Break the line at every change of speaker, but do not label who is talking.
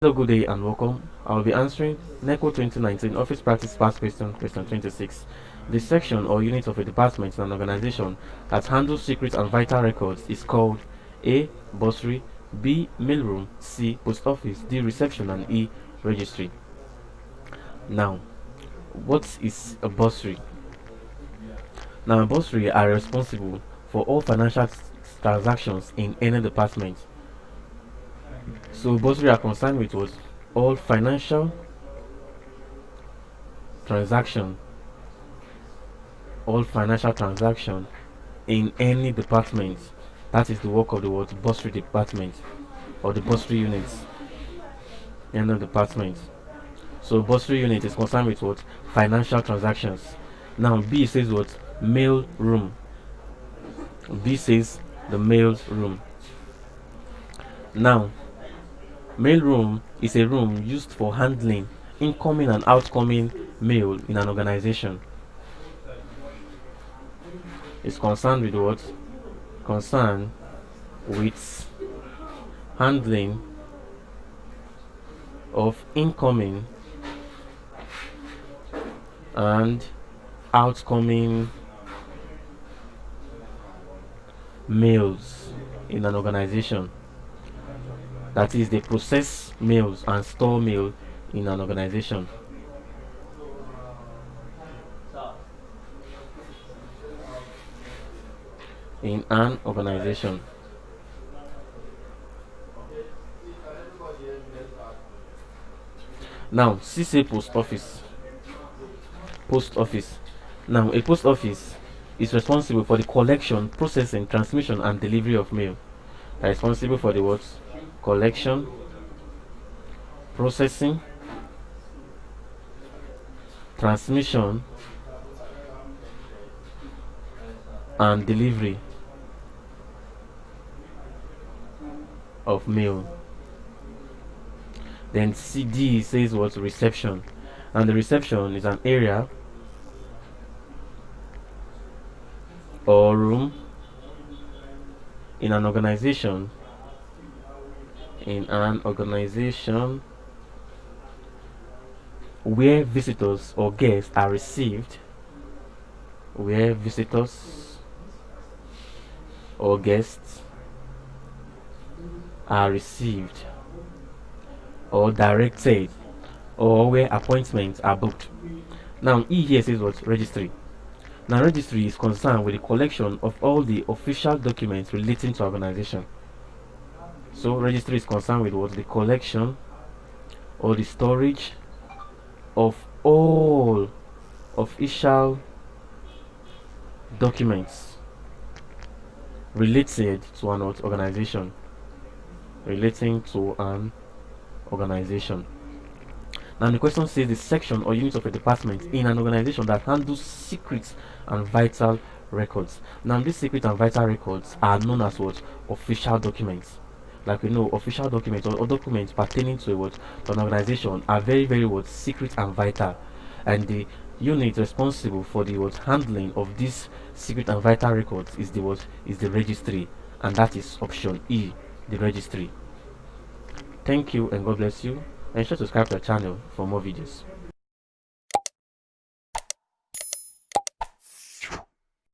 Hello, good day and welcome. I'll be answering NECO 2019 Office Practice Past question 26. The section or unit of a department in an organization that handles secret and vital records is called A. Bursary, B. Mailroom, C. Post Office, D. Reception, and E. Registry. Now, what is a bursary? Now, a bursary are responsible for all financial transactions in any department. So, bursary are concerned with what? All financial transaction all financial transaction in any department. That is the work of the what bursary department or the bursary units in the department. So bursary unit is concerned with what financial transactions. Now B says what mail room. B says the mail room. Now mail room is a room used for handling incoming and outgoing mail in an organization. It's concerned with what? Concerned with handling of incoming and outgoing mails in an organization. That is, they process mails and store mail in an organization. In an organization. Now, CC post office. Post office. Now, a post office is responsible for the collection, processing, transmission, and delivery of mail. They are responsible for the what? Collection, processing, transmission, and delivery of mail. Then CD says what? Reception. And the reception is an area or room in an organization where visitors or guests are received or directed or where appointments are booked. Now E here says what? Registry. Now registry is concerned with the collection of all the official documents relating to organization. So registry is concerned with what? The collection or the storage of all official documents related to an organization. Now the question says the section or unit of a department in an organization that handles secret and vital records. Now these secret and vital records are known as what? Official documents. Like we know, official documents or documents pertaining to what? To an organization are very, very what? Secret and vital. And the unit responsible for the what? Handling of these secret and vital records is the what? Is the registry. And that is option E, the registry. Thank you and God bless you. And sure to subscribe to the channel for more videos.